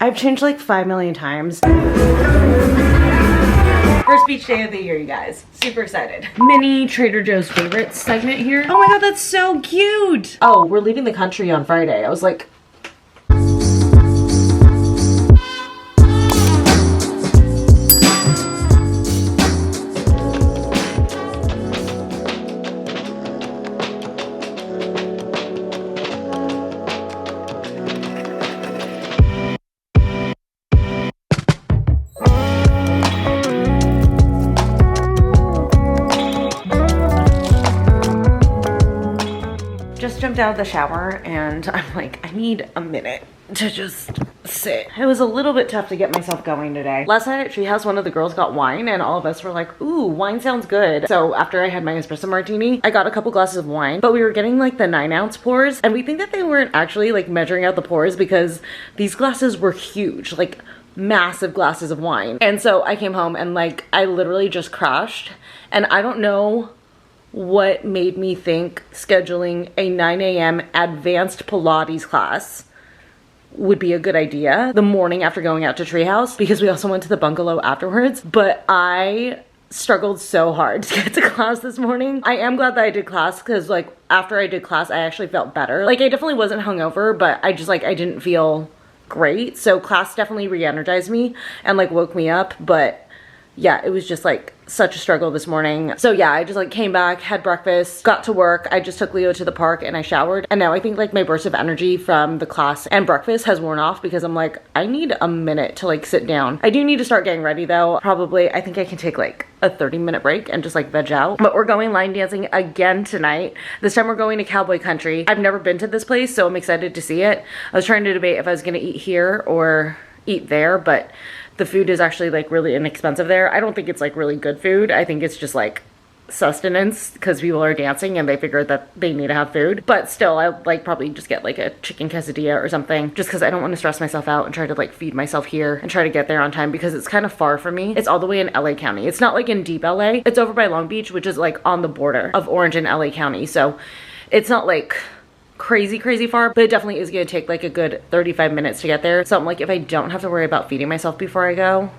I've changed like 5 million times. First beach day of the year, you guys. Super excited. Mini Trader Joe's favorites segment here. Oh my god, that's so cute. Oh, we're leaving the country on Friday. I was like, just jumped out of the shower and I'm like, I need a minute to just sit. It was a little bit tough to get myself going today. Last night at Treehouse, one of the girls got wine and all of us were like, ooh, wine sounds good. So after I had my espresso martini, I got a couple glasses of wine, but we were getting like the 9-ounce pours and we think that they weren't actually like measuring out the pours because these glasses were huge, like massive glasses of wine. And so I came home and like, I literally just crashed and I don't know what made me think scheduling a 9 a.m. advanced Pilates class would be a good idea the morning after going out to Treehouse, because we also went to the bungalow afterwards. But I struggled so hard to get to class this morning. I am glad that I did class because like after I did class, I actually felt better. Like I definitely wasn't hungover, but I just like, I didn't feel great. So class definitely re-energized me and like woke me up. But yeah, it was just like such a struggle this morning. So yeah, I just like came back, had breakfast, got to work. I just took Leo to the park and I showered. And now I think like my burst of energy from the class and breakfast has worn off because I'm like, I need a minute to like sit down. I do need to start getting ready though. Probably, I think I can take like a 30-minute break and just like veg out. But we're going line dancing again tonight. This time we're going to Cowboy Country. I've never been to this place, so I'm excited to see it. I was trying to debate if I was gonna eat here or eat there, but the food is actually like really inexpensive there. I don't think it's like really good food. I think it's just like sustenance because people are dancing and they figured that they need to have food. But still, I like probably just get like a chicken quesadilla or something just because I don't want to stress myself out and try to like feed myself here and try to get there on time because it's kind of far for me. It's all the way in LA County. It's not like in deep LA. It's over by Long Beach, which is like on the border of Orange and LA County. So it's not like crazy far, but it definitely is gonna take like a good 35 minutes to get there. So I'm like, if I don't have to worry about feeding myself before I go,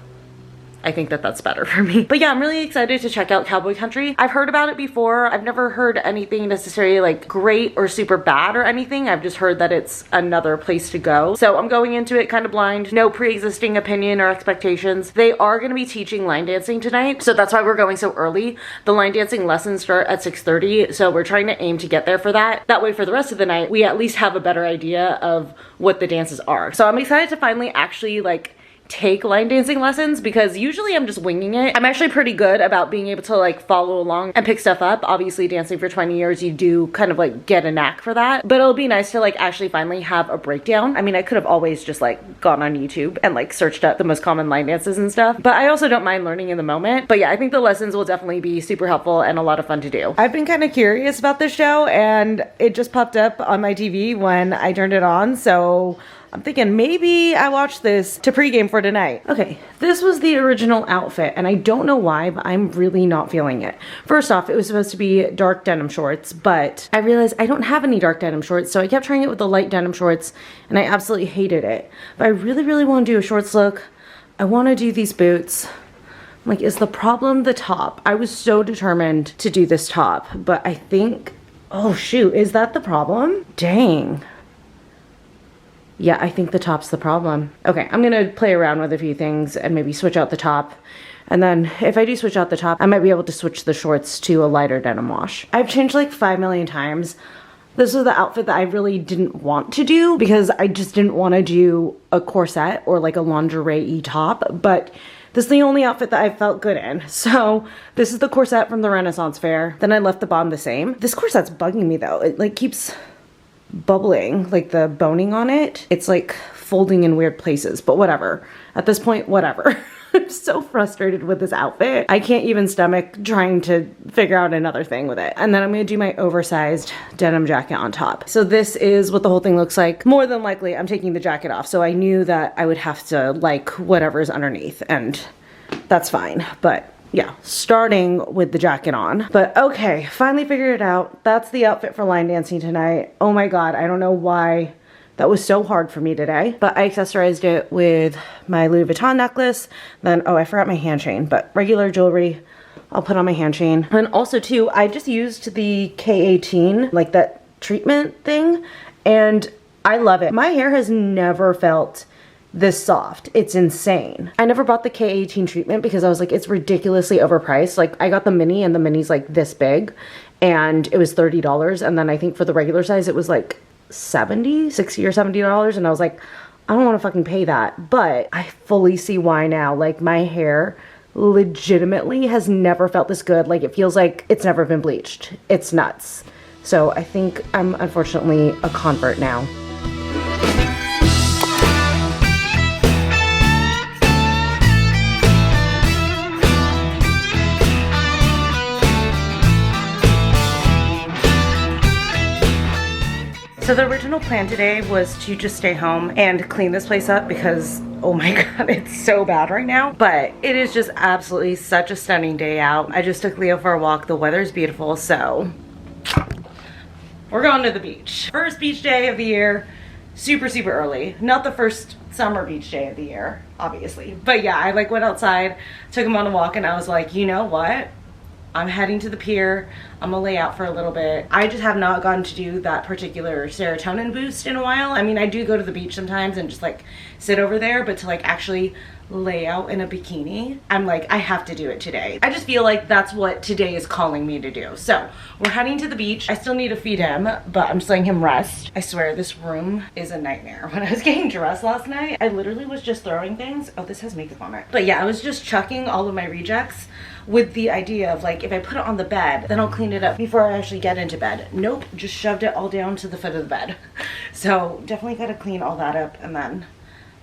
I think that that's better for me. But yeah, I'm really excited to check out Cowboy Country. I've heard about it before. I've never heard anything necessarily like great or super bad or anything. I've just heard that it's another place to go. So I'm going into it kind of blind, no pre-existing opinion or expectations. They are going to be teaching line dancing tonight, so that's why we're going so early. The line dancing lessons start at 6:30, so we're trying to aim to get there for that. That way for the rest of the night, we at least have a better idea of what the dances are. So I'm excited to finally actually like take line dancing lessons because usually I'm just winging it. I'm actually pretty good about being able to like follow along and pick stuff up. Obviously dancing for 20 years, you do kind of like get a knack for that, but it'll be nice to like actually finally have a breakdown. I mean, I could have always just like gone on YouTube and like searched up the most common line dances and stuff, but I also don't mind learning in the moment. But yeah, I think the lessons will definitely be super helpful and a lot of fun to do. I've been kind of curious about this show and it just popped up on my TV when I turned it on, so I'm thinking maybe I watch this to pregame for tonight. Okay, this was the original outfit and I don't know why, but I'm really not feeling it. First off, it was supposed to be dark denim shorts, but I realized I don't have any dark denim shorts, so I kept trying it with the light denim shorts and I absolutely hated it. But I really want to do a shorts look. I want to do these boots. I'm like, is the problem the top? I was so determined to do this top, but I think, oh shoot, is that the problem? Dang. Yeah, I think the top's the problem. Okay, I'm gonna play around with a few things and maybe switch out the top. And then if I do switch out the top, I might be able to switch the shorts to a lighter denim wash. I've changed like 5 million times. This was the outfit that I really didn't want to do because I just didn't want to do a corset or like a lingerie-y top, but this is the only outfit that I felt good in. So this is the corset from the Renaissance Fair. Then I left the bottom the same. This corset's bugging me though. It like keeps bubbling, like the boning on it. It's like folding in weird places, but whatever. At this point, whatever. I'm so frustrated with this outfit. I can't even stomach trying to figure out another thing with it. And then I'm gonna do my oversized denim jacket on top. So this is what the whole thing looks like. More than likely, I'm taking the jacket off. So I knew that I would have to like whatever's underneath, and that's fine. But yeah, starting with the jacket on. But okay, finally figured it out. That's the outfit for line dancing tonight. Oh my God, I don't know why That was so hard for me today. But I accessorized it with my Louis Vuitton necklace. Then, oh, I forgot my hand chain, but regular jewelry I'll put on my hand chain. And also too, I just used the K18, like that treatment thing, and I love it. My hair has never felt this soft. It's insane. I never bought the K18 treatment because I was like, it's ridiculously overpriced. Like I got the mini and the mini's like this big and it was $30. And then I think for the regular size, it was like $60 or $70. And I was like, I don't want to fucking pay that. But I fully see why now. Like my hair legitimately has never felt this good. Like it feels like it's never been bleached. It's nuts. So I think I'm unfortunately a convert now. So the original plan today was to just stay home and clean this place up because, oh my God, it's so bad right now. But it is just absolutely such a stunning day out. I just took Leo for a walk. The weather's beautiful, so we're going to the beach. First beach day of the year, super, super early. Not the first summer beach day of the year, obviously. But yeah, I like went outside, took him on a walk, and I was like, you know what? I'm heading to the pier. I'm gonna lay out for a little bit. I just have not gotten to do that particular serotonin boost in a while. I mean, I do go to the beach sometimes and just like sit over there, but to like actually lay out in a bikini, I'm like, I have to do it today. I just feel like that's what today is calling me to do. So we're heading to the beach. I still need to feed him, but I'm just letting him rest. I swear this room is a nightmare. When I was getting dressed last night, I literally was just throwing things. Oh, this has makeup on it. But yeah, I was just chucking all of my rejects with the idea of like, if I put it on the bed, then I'll clean it up before I actually get into bed. Nope, just shoved it all down to the foot of the bed. So definitely gotta clean all that up, and then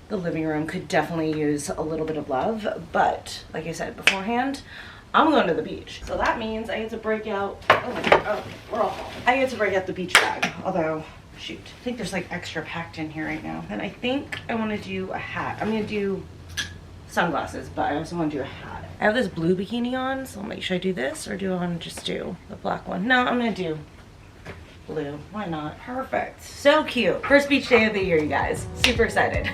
the living room could definitely use a little bit of love. But like I said beforehand, I'm going to the beach. So that means I get to break out, oh my God, oh, we're all falling. I get to break out the beach bag, although, shoot, I think there's like extra packed in here right now. And I think I wanna do a hat. I'm gonna do sunglasses, but I also want to do a hat. I have this blue bikini on, so I'm like, should I do this or do I want to just do the black one? No, I'm gonna do blue. Why not? Perfect. So cute. First beach day of the year, you guys. Super excited.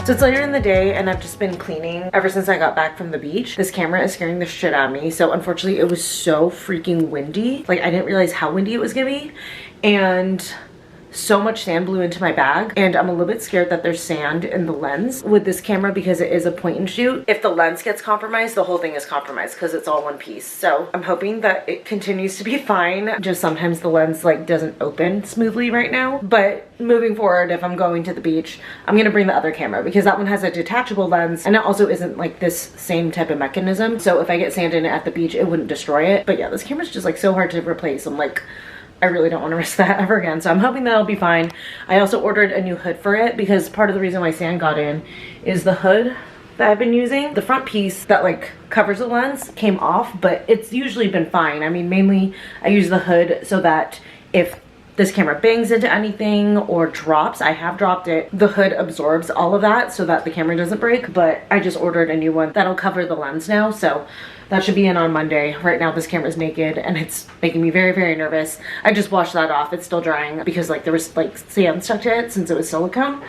So it's later in the day and I've just been cleaning ever since I got back from the beach. This camera is scaring the shit out of me. So unfortunately it was so freaking windy. Like I didn't realize how windy it was gonna be. And so much sand blew into my bag, and I'm a little bit scared that there's sand in the lens with this camera because it is a point and shoot. If the lens gets compromised, the whole thing is compromised because it's all one piece. So I'm hoping that it continues to be fine. Just sometimes the lens like doesn't open smoothly right now. But moving forward, if I'm going to the beach, I'm gonna bring the other camera because that one has a detachable lens and it also isn't like this same type of mechanism. So if I get sand in it at the beach, it wouldn't destroy it. But yeah, this camera's just like so hard to replace. I'm like, I really don't want to risk that ever again. So I'm hoping that'll be fine. I also ordered a new hood for it because part of the reason why sand got in is the hood that I've been using. The front piece that like covers the lens came off, but it's usually been fine. I mean, mainly I use the hood so that if this camera bangs into anything or drops, I have dropped it, the hood absorbs all of that so that the camera doesn't break. But I just ordered a new one that'll cover the lens now. So that should be in on Monday. Right now this camera's naked and it's making me very, very nervous. I just washed that off. It's still drying because like there was like sand stuck to it since it was silicone.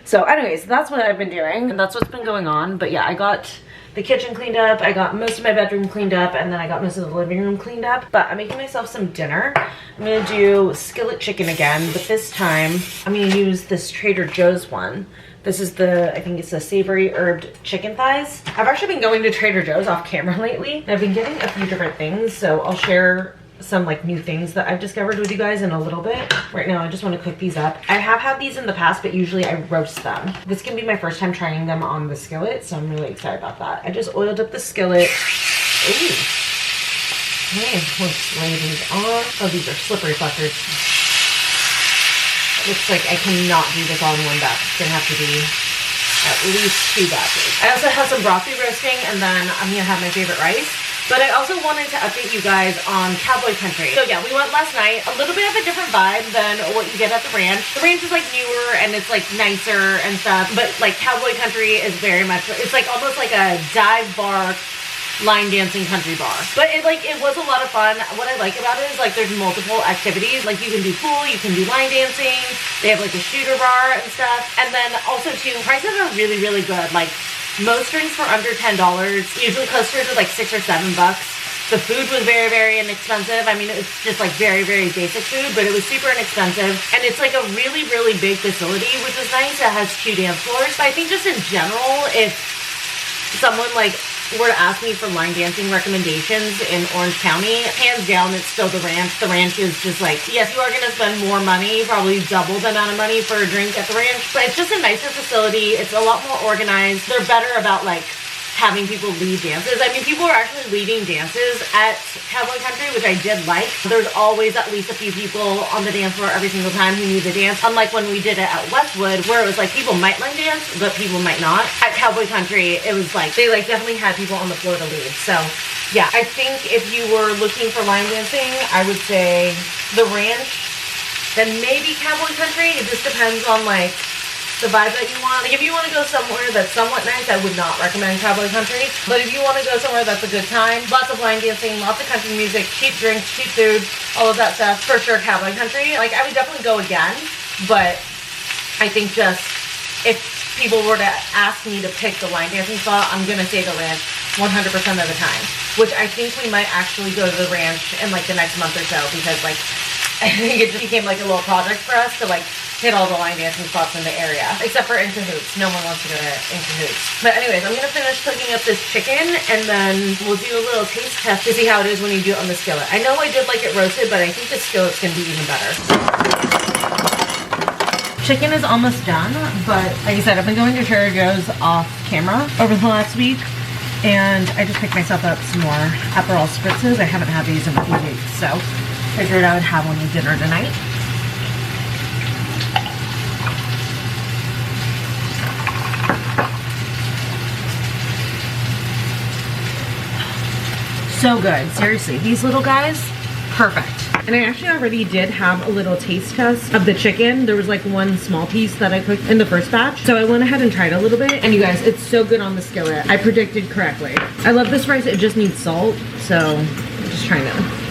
So anyways, that's what I've been doing and that's what's been going on. But yeah, I got the kitchen cleaned up, I got most of my bedroom cleaned up, and then I got most of the living room cleaned up. But I'm making myself some dinner. I'm gonna do skillet chicken again, but this time I'm gonna use this Trader Joe's one. This is I think it's the savory herbed chicken thighs. I've actually been going to Trader Joe's off camera lately. And I've been getting a few different things, so I'll share some like new things that I've discovered with you guys in a little bit. Right now I just want to cook these up. I have had these in the past, but usually I roast them. This can be my first time trying them on the skillet, so I'm really excited about that. I just oiled up the skillet. Ooh. Okay, we'll lay these on. Oh, these are slippery fuckers. Looks like I cannot do this all in one batch. It's gonna have to be at least 2 batches. I also have some broccoli roasting, and then I'm gonna have my favorite rice. But I also wanted to update you guys on Cowboy Country. So yeah, we went last night. A little bit of a different vibe than what you get at the ranch. The ranch is like newer and it's like nicer and stuff. But like Cowboy Country is very much, it's like almost like a dive bar, line dancing country bar. But it was a lot of fun. What I like about it is like there's multiple activities. Like you can do pool, you can do line dancing. They have like a shooter bar and stuff. And then also too, prices are really, really good. Like most drinks for under $10. Usually coasters are like $6 or $7. The food was very, very inexpensive. I mean, it was just like very, very basic food, but it was super inexpensive. And it's like a really, really big facility, which is nice. It has 2 dance floors. But I think just in general, if someone like were to ask me for line dancing recommendations in Orange County, hands down, it's still the ranch. The ranch is just like, yes, you are going to spend more money, probably double the amount of money for a drink at the ranch, but it's just a nicer facility. It's a lot more organized. They're better about like having people lead dances. I mean, people are actually leading dances at Cowboy Country, which I did like. There's always at least a few people on the dance floor every single time who knew the dance. Unlike when we did it at Westwood, where it was like people might line dance, but people might not. At Cowboy Country, it was like, they like definitely had people on the floor to lead. So yeah, I think if you were looking for line dancing, I would say the ranch, then maybe Cowboy Country. It just depends on like the vibe that you want. Like if you want to go somewhere that's somewhat nice, I would not recommend Cowboy Country. But if you want to go somewhere that's a good time, lots of line dancing, lots of country music, cheap drinks, cheap food, all of that stuff, for sure Cowboy Country. Like I would definitely go again, but I think just if people were to ask me to pick the line dancing spot, I'm gonna say the ranch 100% of the time, which I think we might actually go to the ranch in like the next month or so, because like I think it just became like a little project for us to like hit all the line dancing spots in the area, except for In Cahoots. No one wants to go to In Cahoots. But anyways, I'm gonna finish cooking up this chicken, and then we'll do a little taste test to see how it is when you do it on the skillet. I know I did like it roasted, but I think the skillet's gonna be even better. Chicken is almost done, but like I said, I've been going to Trader Joe's off camera over the last week, and I just picked myself up some more Aperol spritzes. I haven't had these in a few weeks, so I figured I would have one with dinner tonight. So good, seriously. These little guys, perfect. And I actually already did have a little taste test of the chicken. There was like one small piece that I cooked in the first batch. So I went ahead and tried a little bit. And you guys, it's so good on the skillet. I predicted correctly. I love this rice, it just needs salt. So I'm just trying to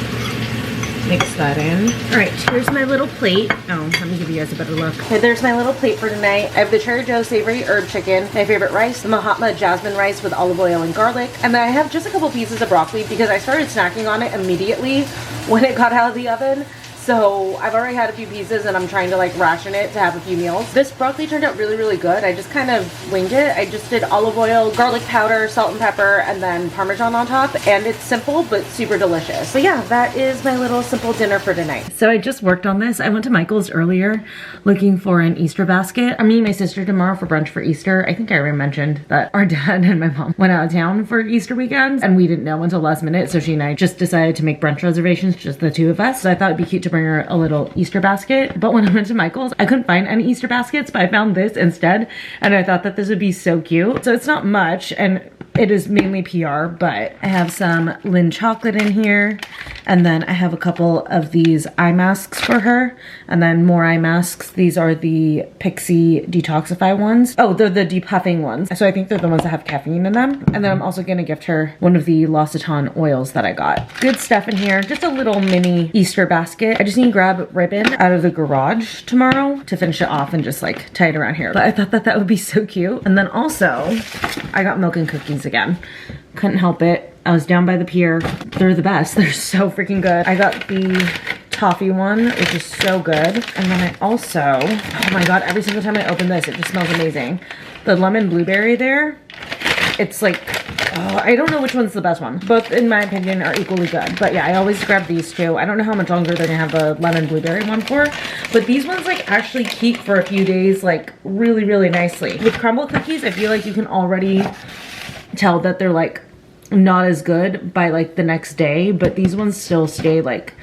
mix that in. All right, here's my little plate. Oh, let me give you guys a better look. Okay, there's my little plate for tonight. I have the Trader Joe's savory herb chicken, my favorite rice, the Mahatma jasmine rice with olive oil and garlic. And then I have just a couple pieces of broccoli because I started snacking on it immediately when it got out of the oven. So I've already had a few pieces and I'm trying to like ration it to have a few meals. This broccoli turned out really, really good. I just kind of winged it. I just did olive oil, garlic powder, salt and pepper, and then Parmesan on top. And it's simple, but super delicious. So yeah, that is my little simple dinner for tonight. So I just worked on this. I went to Michael's earlier looking for an Easter basket. I'm meeting my sister tomorrow for brunch for Easter. I think I already mentioned that our dad and my mom went out of town for Easter weekend and we didn't know until last minute. So she and I just decided to make brunch reservations, just the two of us. So I thought it'd be cute to bring her a little Easter basket. But when I went to Michael's, I couldn't find any Easter baskets, but I found this instead. And I thought that this would be so cute. So it's not much and it is mainly PR, but I have some Lindt chocolate in here. And then I have a couple of these eye masks for her. And then more eye masks. These are the Pixie Detoxify ones. Oh, they're the depuffing ones. So I think they're the ones that have caffeine in them. And then I'm also gonna gift her one of the L'Occitane oils that I got. Good stuff in here. Just a little mini Easter basket. I just need to grab ribbon out of the garage tomorrow to finish it off and just like tie it around here. But I thought that that would be so cute. And then also, I got milk and cookies again. Couldn't help it. I was down by the pier. They're the best. They're so freaking good. I got the toffee one, which is so good. And then I also, oh my God, every single time I open this, it just smells amazing. The lemon blueberry there, it's like, oh, I don't know which one's the best one. Both, in my opinion, are equally good. But yeah, I always grab these two. I don't know how much longer they're gonna have the lemon blueberry one for, but these ones like actually keep for a few days like really, really nicely. With crumble cookies, I feel like you can already tell that they're like not as good by like the next day, but these ones still stay like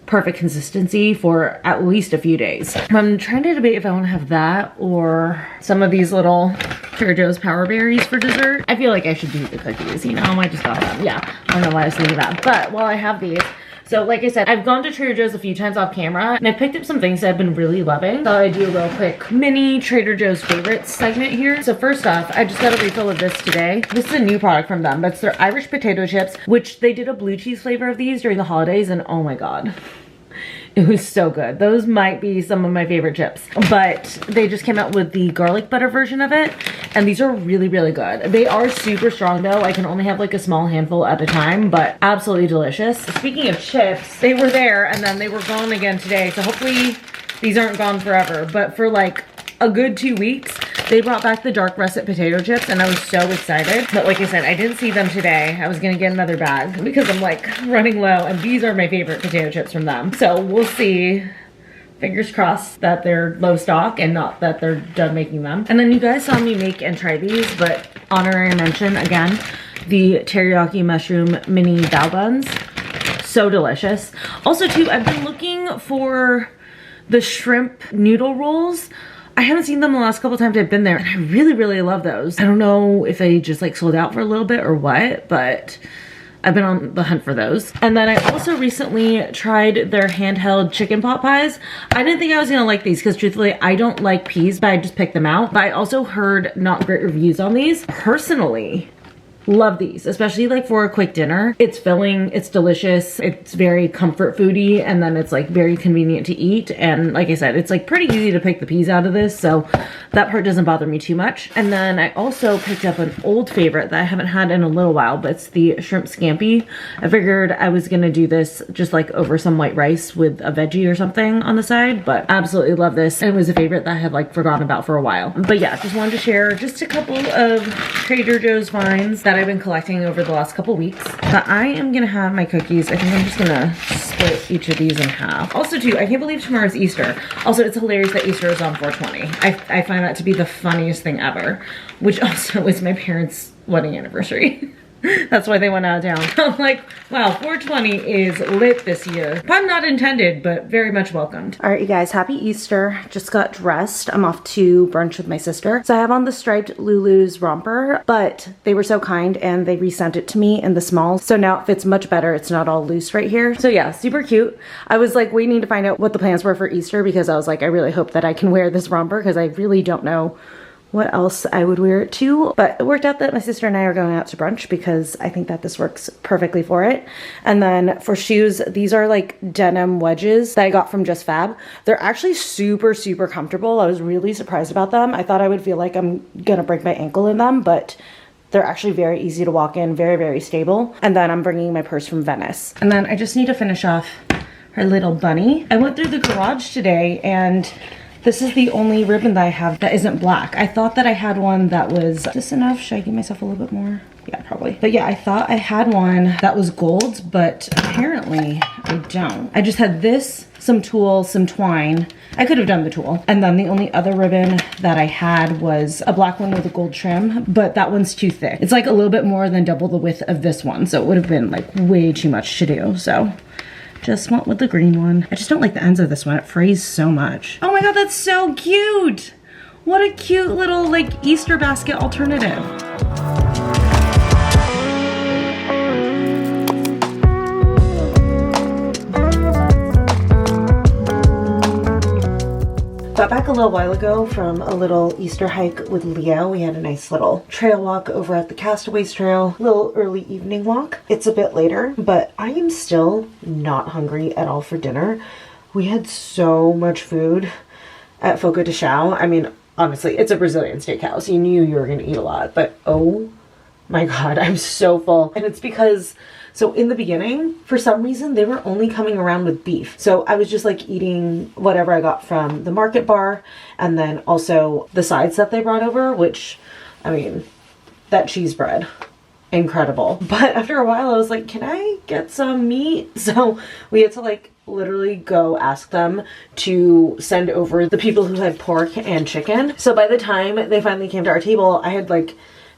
perfect consistency for at least a few days. I'm trying to debate if I want to have that or some of these little Trader Joe's Power Berries for dessert. I feel like I should do the cookies, you know, I just got them. Yeah, I don't know why I was thinking that. But while I have these, so like I said, I've gone to Trader Joe's a few times off camera and I picked up some things that I've been really loving. So I do a real quick mini Trader Joe's favorites segment here. So first off, I just got a refill of this today. This is a new product from them, but it's their Irish potato chips, which they did a blue cheese flavor of these during the holidays, and oh my God. It was so good. Those might be some of my favorite chips, but they just came out with the garlic butter version of it, and these are really, really good. They are super strong though. I can only have like a small handful at a time, but absolutely delicious. Speaking of chips, they were there and then they were gone again today, so hopefully these aren't gone forever, but for like a good 2 weeks, they brought back the dark russet potato chips and I was so excited. But like I said, I didn't see them today. I was gonna get another bag because I'm like running low, and these are my favorite potato chips from them. So we'll see. Fingers crossed that they're low stock and not that they're done making them. And then you guys saw me make and try these, but honorary mention again, the teriyaki mushroom mini bao buns. So delicious. Also too, I've been looking for the shrimp noodle rolls. I haven't seen them the last couple times I've been there, and I really, really love those. I don't know if they just like sold out for a little bit or what, but I've been on the hunt for those. And then I also recently tried their handheld chicken pot pies. I didn't think I was gonna like these because truthfully, I don't like peas, but I just picked them out. But I also heard not great reviews on these. Personally, love these, especially like for a quick dinner. It's filling, it's delicious, it's very comfort foody, and then it's like very convenient to eat. And like I said, it's like pretty easy to pick the peas out of this, so that part doesn't bother me too much. And then I also picked up an old favorite that I haven't had in a little while, but it's the shrimp scampi. I figured I was gonna do this just like over some white rice with a veggie or something on the side, but absolutely love this. And it was a favorite that I had like forgotten about for a while. But yeah, just wanted to share just a couple of Trader Joe's finds that I've been collecting over the last couple weeks. But I am gonna have my cookies. I think I'm just gonna split each of these in half. Also too, I can't believe tomorrow's Easter. Also, it's hilarious that Easter is on 4/20. I find that to be the funniest thing ever, which also is my parents' wedding anniversary. That's why they went out of town. I'm like, wow, 420 is lit this year. Pun not intended, but very much welcomed. All right, you guys, happy Easter. Just got dressed. I'm off to brunch with my sister. So I have on the striped Lulu's romper, but they were so kind and they resent it to me in the small. So now it fits much better. It's not all loose right here. So yeah, super cute. I was like waiting to find out what the plans were for Easter because I was like, I really hope that I can wear this romper because I really don't know what else I would wear it to. But it worked out that my sister and I are going out to brunch because I think that this works perfectly for it. And then for shoes, these are like denim wedges that I got from Just Fab. They're actually super, super comfortable. I was really surprised about them. I thought I would feel like I'm gonna break my ankle in them, but they're actually very easy to walk in, very, very stable. And then I'm bringing my purse from Venice. And then I just need to finish off her little bunny. I went through the garage today and this is the only ribbon that I have that isn't black. I thought that I had one that was just enough. Should I give myself a little bit more? Yeah, probably. But yeah, I thought I had one that was gold, but apparently I don't. I just had this, some tulle, some twine. I could have done the tulle. And then the only other ribbon that I had was a black one with a gold trim, but that one's too thick. It's like a little bit more than double the width of this one. So it would have been like way too much to do. So just went with the green one. I just don't like the ends of this one. It frays so much. Oh my God, that's so cute. What a cute little like Easter basket alternative. Got back a little while ago from a little Easter hike with Leo. We had a nice little trail walk over at the Castaways Trail, little early evening walk. It's a bit later, but I am still not hungry at all for dinner. We had so much food at Fogo de Chao. I mean, honestly, it's a Brazilian steakhouse. You knew you were gonna eat a lot, but oh my God, I'm so full. And it's because, so in the beginning, for some reason, they were only coming around with beef. So I was just like eating whatever I got from the market bar and then also the sides that they brought over, which, I mean, that cheese bread, incredible. But after a while, I was like, can I get some meat? So we had to like literally go ask them to send over the people who had pork and chicken. So by the time they finally came to our table, I had like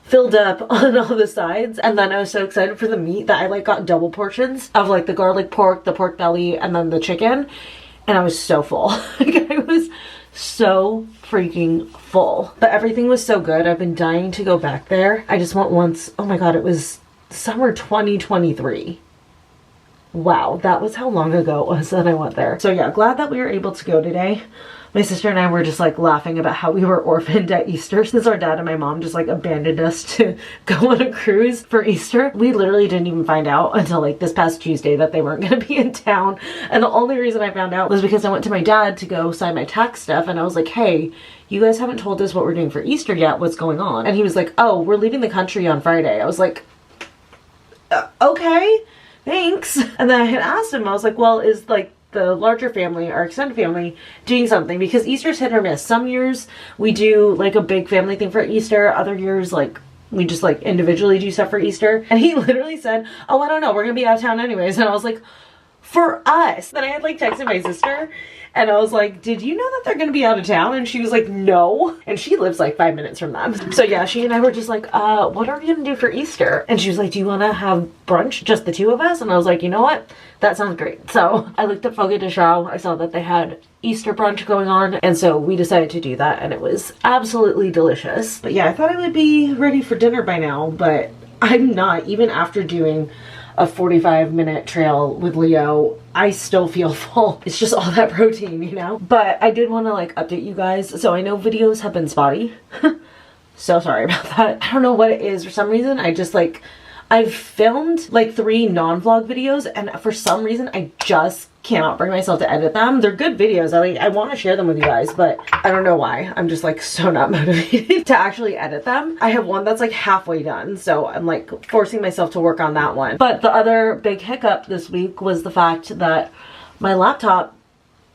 filled up on all the sides. And then I was so excited for the meat that I like got double portions of like the garlic pork, the pork belly, and then the chicken. And I was so full. Like I was so freaking full. But everything was so good. I've been dying to go back there. I just went once. Oh my God, it was summer 2023. Wow, that was how long ago it was that I went there. So yeah, glad that we were able to go today. My sister and I were just like laughing about how we were orphaned at Easter since our dad and my mom just like abandoned us to go on a cruise for Easter. We literally didn't even find out until like this past Tuesday that they weren't going to be in town. And the only reason I found out was because I went to my dad to go sign my tax stuff and I was like, hey, you guys haven't told us what we're doing for Easter yet. What's going on? And he was like, oh, we're leaving the country on Friday. I was like, okay, thanks. And then I had asked him, I was like, well, is like the larger family, our extended family, doing something? Because Easter's hit or miss. Some years we do like a big family thing for Easter. Other years like we just like individually do stuff for Easter. And he literally said, oh, I don't know, we're gonna be out of town anyways. And I was like, for us. Then I had like texted my sister and I was like, did you know that they're gonna be out of town? And she was like, no. And she lives like 5 minutes from them. So yeah, she and I were just like, what are we gonna do for Easter? And she was like, do you wanna have brunch, just the two of us? And I was like, you know what? That sounds great. So I looked at Fogo de Chao. I saw that they had Easter brunch going on. And so we decided to do that and it was absolutely delicious. But yeah, I thought I would be ready for dinner by now, but I'm not. Even after doing a 45-minute trail with Leo, I still feel full. It's just all that protein, you know? But I did want to like update you guys. So I know videos have been spotty. So sorry about that. I don't know what it is. For some reason, I just like, I've filmed like 3 non-vlog videos and for some reason I just cannot bring myself to edit them. They're good videos. I want to share them with you guys, but I don't know why. I'm just like so not motivated to actually edit them. I have one that's like halfway done, so I'm like forcing myself to work on that one. But the other big hiccup this week was the fact that my laptop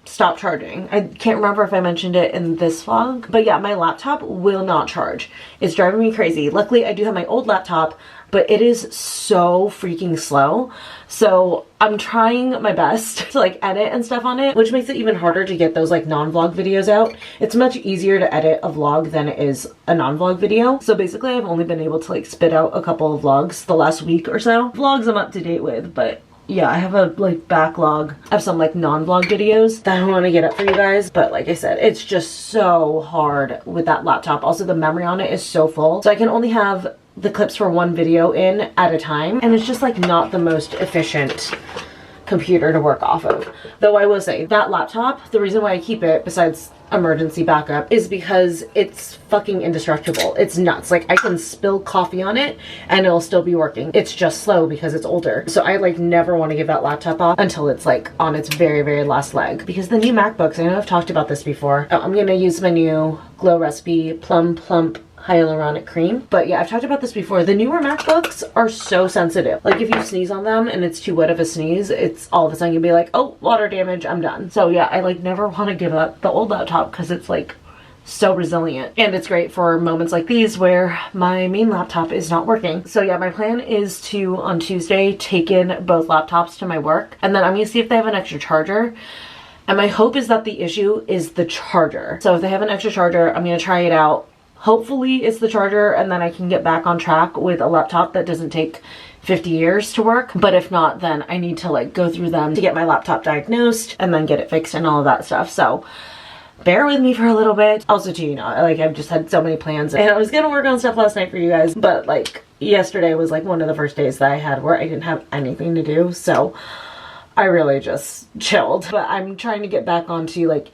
stopped charging. I can't remember if I mentioned it in this vlog, but yeah, my laptop will not charge. It's driving me crazy. Luckily, I do have my old laptop, but it is so freaking slow. So I'm trying my best to like edit and stuff on it, which makes it even harder to get those like non-vlog videos out. It's much easier to edit a vlog than it is a non-vlog video. So basically I've only been able to like spit out a couple of vlogs the last week or so. Vlogs I'm up to date with, but yeah, I have a like backlog of some like non-vlog videos that I want to get up for you guys. But like I said, it's just so hard with that laptop. Also, the memory on it is so full. So I can only have the clips for one video in at a time. And it's just like not the most efficient computer to work off of. Though I will say that laptop, the reason why I keep it besides emergency backup is because it's fucking indestructible. It's nuts. Like I can spill coffee on it and it'll still be working. It's just slow because it's older. So I like never want to give that laptop off until it's like on its very, very last leg. Because the new MacBooks, I know I've talked about this before. I'm gonna use my new Glow Recipe Plum Plump hyaluronic cream. But yeah, I've talked about this before. The newer MacBooks are so sensitive. Like if you sneeze on them and it's too wet of a sneeze, it's all of a sudden you'll be like, oh, water damage, I'm done. So yeah, I like never want to give up the old laptop because it's like so resilient. And it's great for moments like these where my main laptop is not working. So yeah, my plan is to, on Tuesday, take in both laptops to my work. And then I'm gonna see if they have an extra charger. And my hope is that the issue is the charger. So if they have an extra charger, I'm gonna try it out. Hopefully it's the charger and then I can get back on track with a laptop that doesn't take 50 years to work. But if not, then I need to like go through them to get my laptop diagnosed and then get it fixed and all of that stuff. So bear with me for a little bit. Also too, you know, like I've just had so many plans and I was gonna work on stuff last night for you guys, but like yesterday was like one of the first days that I had where I didn't have anything to do. So I really just chilled. But I'm trying to get back onto like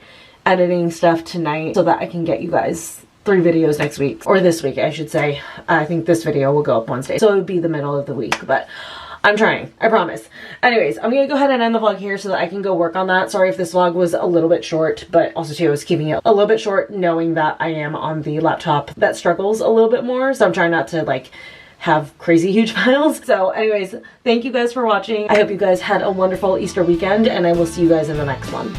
editing stuff tonight so that I can get you guys 3 videos next week, or this week I should say. I think this video will go up Wednesday, so it would be the middle of the week, but I'm trying, I promise. Anyways, I'm gonna go ahead and end the vlog here so that I can go work on that. Sorry if this vlog was a little bit short, but also too I was keeping it a little bit short knowing that I am on the laptop that struggles a little bit more, so I'm trying not to like have crazy huge files. So anyways, thank you guys for watching. I hope you guys had a wonderful Easter weekend and I will see you guys in the next one.